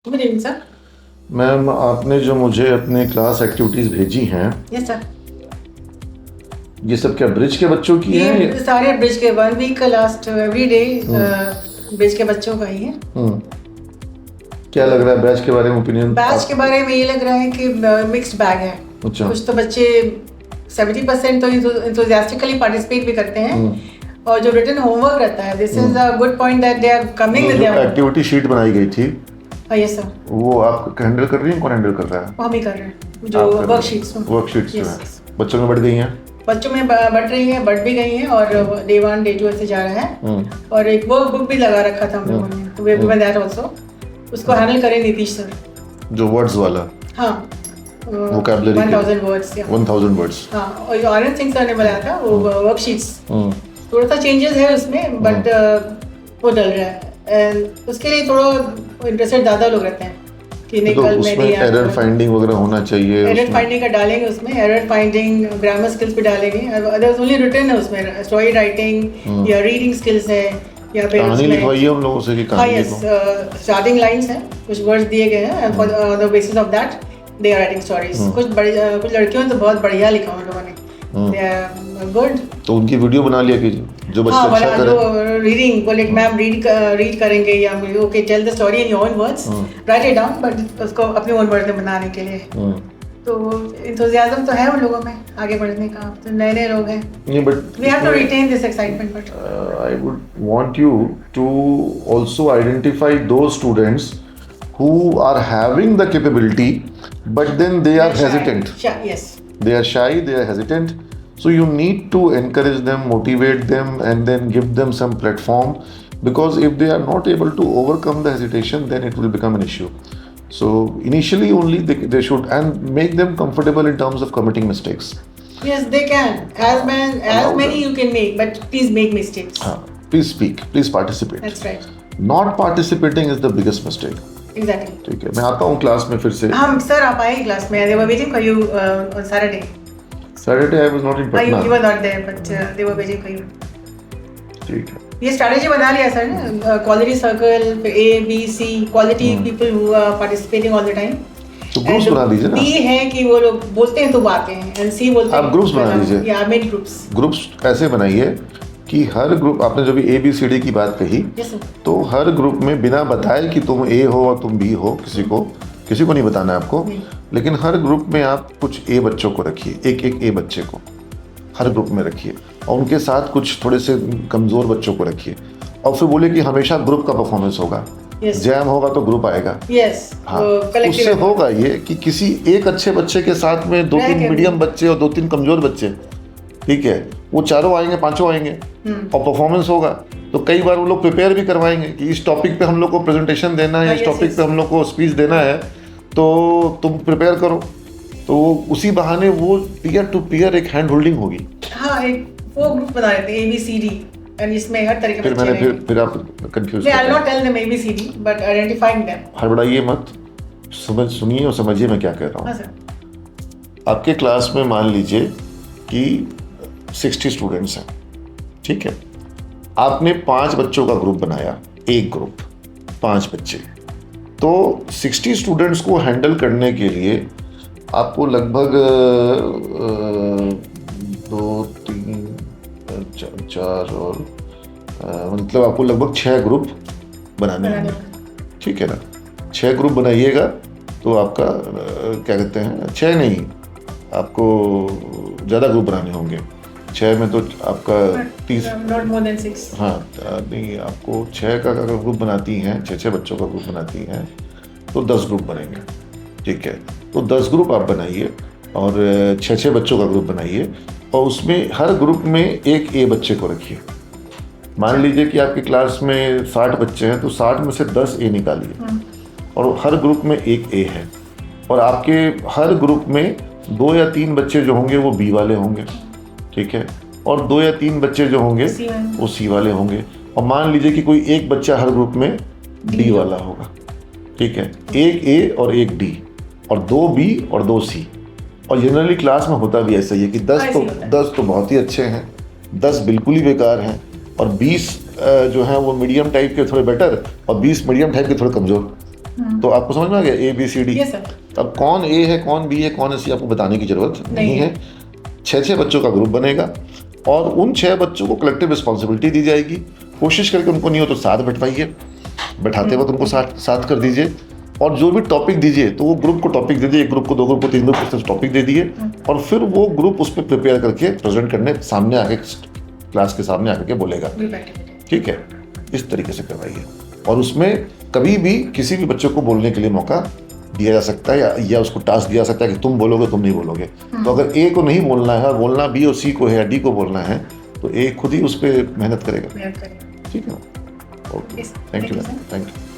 Good evening sir. Ma'am, आपने जो मुझे अपने क्लास एक्टिविटीज़ भेजी हैं, यस सर। ये सब क्या ब्रिज के बच्चों की हैं? ये सारे ब्रिज के 1 वीक का लास्ट एवरी डे ब्रिज के बच्चों का ही है। क्या लग रहा है बैच के बारे में ओपिनियन? बैच के बारे में ये लग रहा है कि मिक्स्ड बैग है। अच्छा। कुछ तो बच्चे 70% तो इंथुजियास्टिकली पार्टिसिपेट भी करते हैं और जो रिटन होमवर्क रहता है, this is a good point that they are coming with their activity sheet बनाई गई थी, यस सर। वो आप हैंडल कर रही हैं? कौन हैंडल कर रहा है? वो हम ही कर रहे हैं, जो वर्कशीट्स जो है बच्चों में बढ़ गई हैं। बच्चों में बढ़ रही है, बढ़ भी गई हैं और डे 1 डे 2 ऐसे जा रहा है। और एक वर्क बुक भी लगा रखा था हम लोगों ने, तो वी हैव दैट आल्सो। उसको हैंडल करें नीतीश सर। जो वर्ड्स वाला? हाँ, वोकैबुलरी 1000 वर्ड्स या 1000 वर्ड्स। हाँ, और जो आनंद सिंह सर ने बनाया था वो वर्कशीट्स, थोड़ा सा चेंजेस है उसमें, बट वो डल रहा है। And उसके लिए थोड़ा इंटरेस्टेड ज़्यादा लोग रहते हैं कि नहीं, तो कल उसमें मैंने एरर फाइंडिंग वगैरह होना चाहिए। एरर फाइंडिंग का डालेंगे उसमें, एरर फाइंडिंग, ग्रामर स्किल्स भी डालेंगे। अदर ओनली रिटन है उसमें, स्टोरी राइटिंग या रीडिंग स्किल्स है, या फिर कहानी लिखवाइए हम लोगों से कि कहानी लिखो। स्टार्टिंग लाइंस हैं, कुछ वर्ड्स दिए गए हैं, and for the basis of that they are writing stories. कुछ लड़कियों ने तो बहुत बढ़िया लिखा उन लोगों ने, दे आर गुड। तो उनकी वीडियो बना लिया कीजिए जो बच्चे अच्छा करें। जो रीडिंग बोले मैम रीड करेंगे, या okay tell the story in your own words, write it down, but उसको अपने ओन वर्ड्स में बनाने के लिए। तो इंथुजियाज्म तो है उन लोगों में आगे बढ़ने का, तो नए लोग हैं। नहीं, but we have to retain this excitement. But I would want you to also identify those students who are having the capability but then they are hesitant. Yes, they are shy, they are hesitant, so you need to encourage them, motivate them, and then give them some platform, because if they are not able to overcome the hesitation, then it will become an issue. So initially only they should, and make them comfortable in terms of committing mistakes. Yes, they can, as many you can make, but please make mistakes. Please speak, please participate. That's right. Not participating is the biggest mistake. Exactly. ठीक है, मैं आता हूँ class में फिर से। हम sir आप आए क्लास में, they were waiting for you on Saturday. Saturday I was not in Patna. You were not there, but they were waiting for you. ठीक है। ये स्ट्रैटेजी बना लिया सर ने, क्वालिटी सर्कल, फिर A B C, quality people who are participating all the time. तो groups बना दीजिए ना। B है कि वो लोग बोलते हैं तो आते हैं, एंड C बोलते हैं। आप ग्रुप्स बना दीजिए। या मेन ग्रुप्स। ग्रुप्स ऐसे बनाइए कि हर ग्रुप, आपने जो भी ABCD की बात कही, तो हर ग्रुप में बिना बताए कि तुम A हो और तुम B हो, किसी को नहीं बताना है आपको, लेकिन हर ग्रुप में आप कुछ A बच्चों को रखिए, एक A बच्चे को हर ग्रुप में रखिए, और उनके साथ कुछ थोड़े से कमज़ोर बच्चों को रखिए, और फिर बोले कि हमेशा ग्रुप का परफॉर्मेंस होगा। जैम होगा तो ग्रुप आएगा। हाँ, उससे होगा ये कि किसी एक अच्छे बच्चे के साथ में 2-3 मीडियम बच्चे और 2-3 कमज़ोर बच्चे, ठीक है, वो चारों आएंगे, पांचों आएंगे, और परफॉर्मेंस होगा। तो कई बार वो लोग प्रिपेयर भी करवाएंगे कि इस टॉपिक पे हम लोग को प्रेजेंटेशन देना है, इस टॉपिक पे हम लोग को स्पीच देना है, तो तुम प्रिपेयर करो। तो उसी बहाने वो पीयर टू पीयर एक हैंड होल्डिंग होगी। हाँ, एक वो ग्रुप बना लेते हैं ABCD, एंड इसमें हर तरह के बच्चे हैं। फिर आप कंफ्यूज नहीं, I'll not tell them ABCD, but identifying them। हड़बड़ाइए मत, सुनिए और समझिए मैं क्या कह रहा हूँ। हाँ सर। आपके क्लास में मान लीजिए कि 60 स्टूडेंट्स हैं, ठीक है, आपने 5 बच्चों का ग्रुप बनाया, एक ग्रुप 5 बच्चे, तो 60 स्टूडेंट्स को हैंडल करने के लिए आपको लगभग 2, 3, 4 और मतलब आपको लगभग 6 ग्रुप बनाने हैं, ठीक है ना। 6 ग्रुप बनाइएगा तो आपका क्या कहते हैं, 6 नहीं, आपको ज़्यादा ग्रुप बनाने होंगे। 6 में तो आपका 30, not more than 6। हाँ नहीं, आपको 6 का अगर ग्रुप बनाती हैं, 6 बच्चों का ग्रुप बनाती हैं, तो 10 ग्रुप बनेंगे, ठीक है। तो 10 ग्रुप आप बनाइए और 6 बच्चों का ग्रुप बनाइए, और उसमें हर ग्रुप में एक A बच्चे को रखिए। मान लीजिए कि आपकी क्लास में 60 बच्चे हैं, तो 60 में से 10 A निकालिए, और हर ग्रुप में एक A है, और आपके हर ग्रुप में 2 या 3 बच्चे जो होंगे वो B वाले होंगे, ठीक है, और 2 या 3 बच्चे जो होंगे वो C वाले होंगे, और मान लीजिए कि कोई एक बच्चा हर ग्रुप में D वाला होगा, ठीक है। एक A और एक D, और 2 B और 2 C। और जनरली क्लास में होता भी ऐसा ही है कि 10 तो बहुत ही अच्छे हैं, 10 बिल्कुल ही बेकार हैं, और 20 जो हैं वो मीडियम टाइप के थोड़े बेटर, और 20 मीडियम टाइप के थोड़े कमज़ोर। तो आपको समझ में आ गया ABCD। Yes sir. अब कौन A है, कौन B है, कौन C आपको बताने की जरूरत नहीं है। 6 बच्चों का ग्रुप बनेगा और उन 6 बच्चों को कलेक्टिव रिस्पॉन्सिबिलिटी दी जाएगी। कोशिश करके उनको नहीं हो तो साथ बैठवाइए, बैठाते वक्त उनको साथ कर दीजिए, और जो भी टॉपिक दीजिए तो वो ग्रुप को टॉपिक दे दिए, 1 ग्रुप को, 2 ग्रुप को, 3 ग्रुप को सिर्फ टॉपिक दे दिए, और फिर वो ग्रुप उस पर प्रिपेयर करके प्रेजेंट करने सामने आके क्लास के सामने आके बोलेगा। ठीक है, इस तरीके से करवाइए। और उसमें कभी भी किसी भी बच्चे को बोलने के लिए मौका दिया जा सकता है, या उसको टास्क दिया जा सकता है कि तुम बोलोगे, तुम नहीं बोलोगे। तो अगर A को नहीं बोलना है और बोलना B और C को है या D को बोलना है, तो A खुद ही उस पर मेहनत करेगा। ठीक है, ओके, थैंक यू।